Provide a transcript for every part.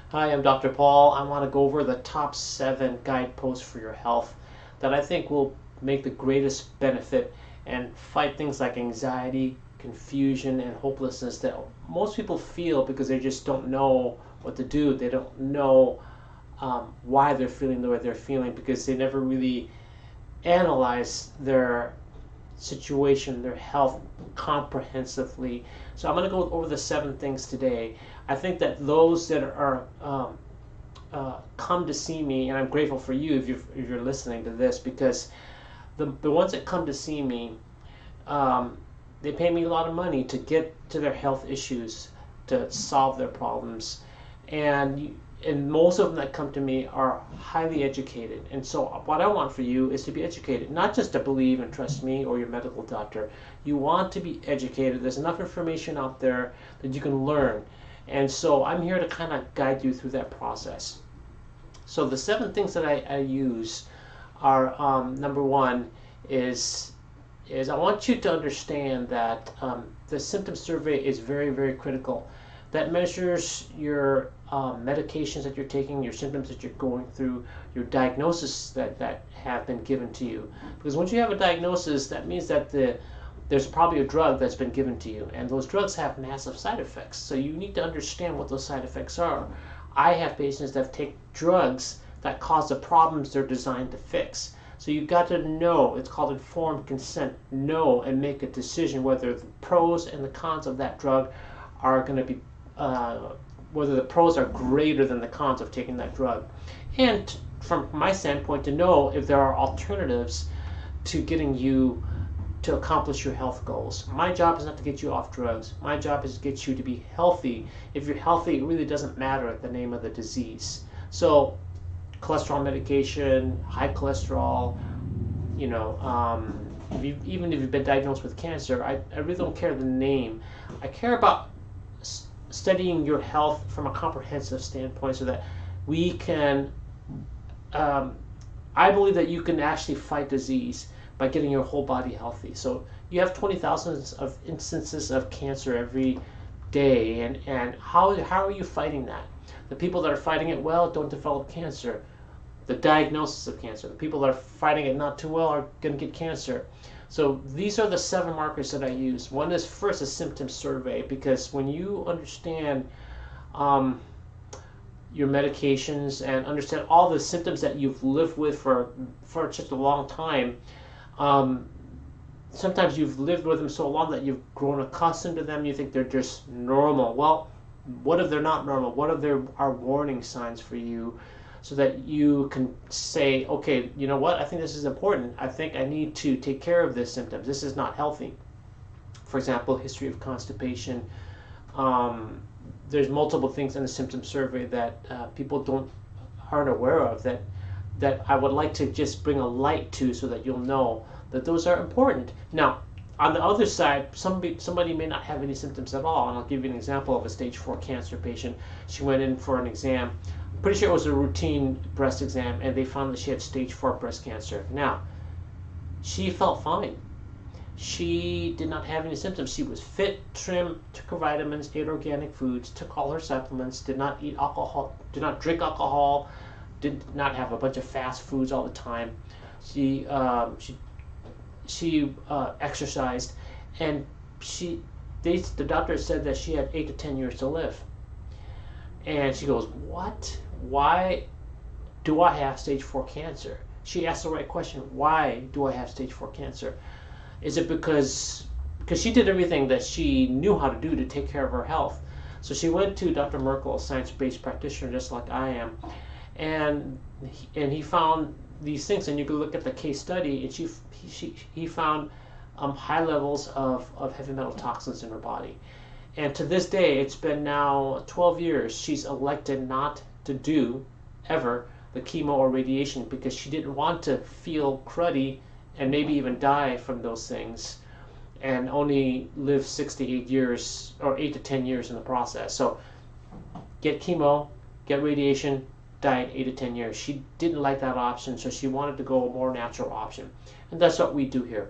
Hi, I'm Dr. Paul. I want to go over the top 7 guideposts for your health that I think will make the greatest benefit and fight things like anxiety, confusion, and hopelessness that most people feel because they just don't know what to do. They don't know why they're feeling the way they're feeling because they never really analyze their situation, their health comprehensively. So I'm going to go over the 7 things today. I think that those that are come to see me, and I'm grateful for you if you're listening to this, because the ones that come to see me, they pay me a lot of money to get to their health issues, to solve their problems, and most of them that come to me are highly educated. And so what I want for you is to be educated, not just to believe and trust me or your medical doctor. You want to be educated. There's enough information out there that you can learn. And so I'm here to kind of guide you through that process. So the 7 things that I use are, number one is I want you to understand that the symptom survey is very, very critical. That measures your medications that you're taking, your symptoms that you're going through, your diagnosis that have been given to you. Because once you have a diagnosis, that means that there's probably a drug that's been given to you, and those drugs have massive side effects. So you need to understand what those side effects are. I have patients that take drugs that cause the problems they're designed to fix. So you've got to know, it's called informed consent, know and make a decision whether the pros and the cons of that drug are going to be, whether the pros are greater than the cons of taking that drug. And from my standpoint, to know if there are alternatives to getting you to accomplish your health goals. My job is not to get you off drugs. My job is to get you to be healthy. If you're healthy, it really doesn't matter the name of the disease. So cholesterol medication, high cholesterol, you know, even if you've been diagnosed with cancer, I really don't care the name. I care about studying your health from a comprehensive standpoint so that we can, I believe that you can actually fight disease by getting your whole body healthy. So you have 20,000 of instances of cancer every day, and how are you fighting that? The people that are fighting it well don't develop cancer. The diagnosis of cancer. The people that are fighting it not too well are going to get cancer. So these are the 7 markers that I use. One is first a symptom survey, because when you understand your medications and understand all the symptoms that you've lived with for such a long time, sometimes you've lived with them so long that you've grown accustomed to them. You think they're just normal. Well, what if they're not normal? What if there are warning signs for you, so that you can say, okay, you know what, I think this is important. I think I need to take care of this symptom. This is not healthy. For example, history of constipation. There's multiple things in the symptom survey that people aren't aware of that I would like to just bring a light to, so that you'll know that those are important. Now, on the other side, somebody may not have any symptoms at all, and I'll give you an example of a stage 4 cancer patient. She went in for an exam. I'm pretty sure it was a routine breast exam, and they found that she had stage 4 breast cancer. Now, she felt fine. She did not have any symptoms. She was fit, trim, took her vitamins, ate organic foods, took all her supplements, did not eat alcohol, did not drink alcohol, did not have a bunch of fast foods all the time. She exercised, and the doctor said that she had 8 to 10 years to live. And she goes, what? Why do I have stage 4 cancer? She asked the right question. Why do I have stage 4 cancer? Is it because she did everything that she knew how to do to take care of her health? So she went to Dr. Merkel, a science-based practitioner just like I am, and he found these things. And you can look at the case study, and he found high levels of heavy metal toxins in her body. And to this day, it's been now 12 years, she's elected not to do, ever, the chemo or radiation, because she didn't want to feel cruddy and maybe even die from those things, and only live 6 to 8 years, or 8 to 10 years in the process. So get chemo, get radiation, die in 8 to 10 years. She didn't like that option, so she wanted to go a more natural option. And that's what we do here.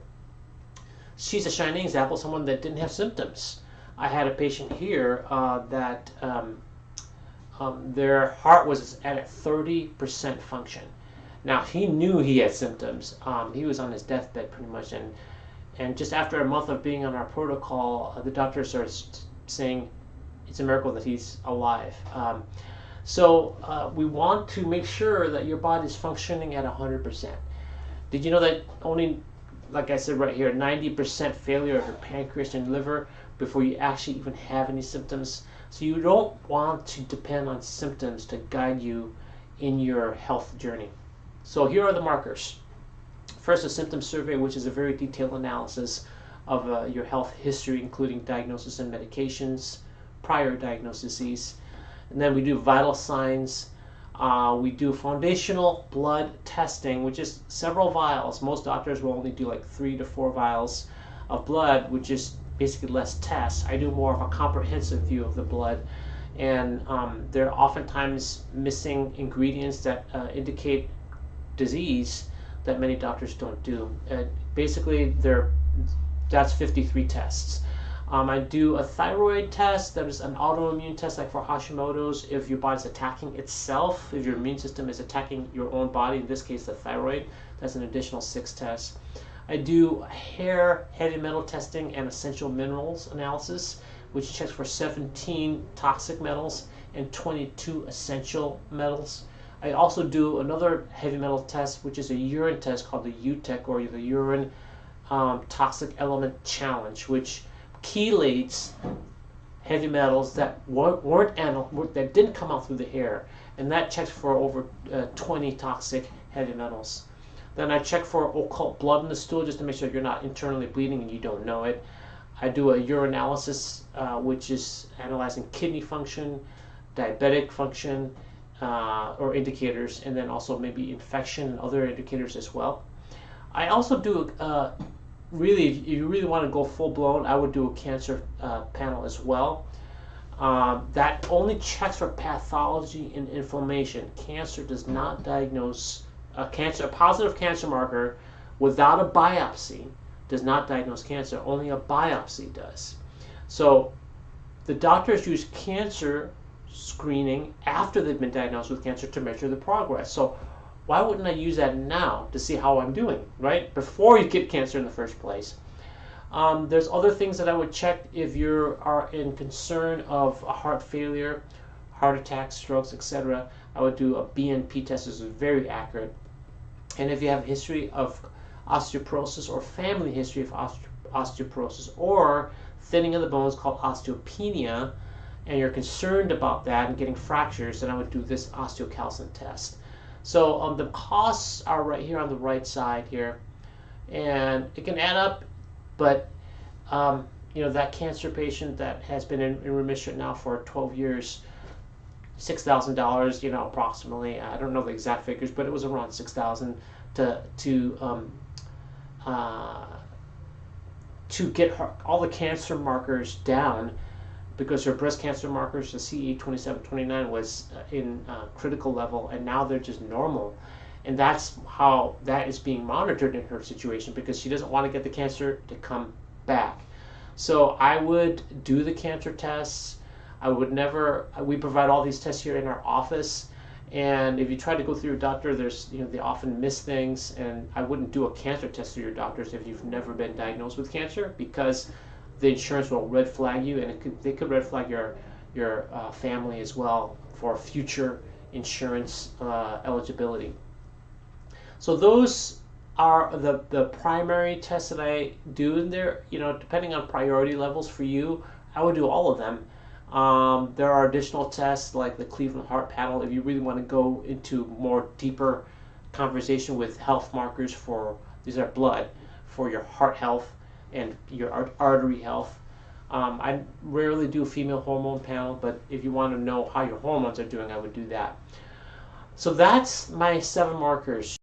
She's a shining example of someone that didn't have symptoms. I had a patient here that their heart was at a 30% function. Now, he knew he had symptoms. He was on his deathbed pretty much, and just after a month of being on our protocol, the doctor started saying it's a miracle that he's alive. So we want to make sure that your body is functioning at 100%. Did you know that only, like I said right here, 90% failure of your pancreas and liver before you actually even have any symptoms? So you don't want to depend on symptoms to guide you in your health journey. So here are the markers. First, a symptom survey, which is a very detailed analysis of your health history, including diagnosis and medications, prior diagnoses. And then we do vital signs. We do foundational blood testing, which is several vials. Most doctors will only do like 3 to 4 vials of blood, which is basically less tests. I do more of a comprehensive view of the blood. And there are oftentimes missing ingredients that indicate disease that many doctors don't do. Basically, that's 53 tests. I do a thyroid test. That is an autoimmune test, like for Hashimoto's. If your body's attacking itself, if your immune system is attacking your own body, in this case the thyroid, that's an additional 6 tests. I do hair heavy metal testing and essential minerals analysis, which checks for 17 toxic metals and 22 essential metals. I also do another heavy metal test, which is a urine test called the UTEC, or the Urine Toxic Element Challenge, which chelates heavy metals that that didn't come out through the hair, and that checks for over 20 toxic heavy metals. Then I check for occult blood in the stool just to make sure you're not internally bleeding and you don't know it. I do a urinalysis, which is analyzing kidney function, diabetic function, or indicators, and then also maybe infection and other indicators as well. I also do really, if you really want to go full blown, I would do a cancer panel as well. That only checks for pathology and inflammation. Cancer does not diagnose a positive cancer marker without a biopsy does not diagnose cancer. Only a biopsy does. So the doctors use cancer screening after they've been diagnosed with cancer to measure the progress. So why wouldn't I use that now to see how I'm doing, right? Before you get cancer in the first place. There's other things that I would check if you are in concern of a heart failure, heart attacks, strokes, etc. I would do a BNP test. This is very accurate. And if you have a history of osteoporosis or family history of osteoporosis or thinning of the bones called osteopenia, and you're concerned about that and getting fractures, then I would do this osteocalcin test. So the costs are right here on the right side here, and it can add up, but you know, that cancer patient that has been in remission now for 12 years, $6,000, you know, approximately. I don't know the exact figures, but it was around $6,000 to get her, all the cancer markers down, because her breast cancer markers, the CA2729, was in critical level, and now they're just normal. And that's how that is being monitored in her situation, because she doesn't want to get the cancer to come back. So I would do the cancer tests. I would never, we provide all these tests here in our office, and if you try to go through your doctor, there's, you know, they often miss things, and I wouldn't do a cancer test through your doctors if you've never been diagnosed with cancer, because the insurance will red flag you, and they could red flag your family as well for future insurance eligibility. So those are the primary tests that I do, and there, you know, depending on priority levels for you, I would do all of them. There are additional tests like the Cleveland Heart Panel if you really want to go into more deeper conversation with health markers for, these are blood, for your heart health and your artery health. I rarely do a female hormone panel, but if you want to know how your hormones are doing, I would do that. So that's my 7 markers.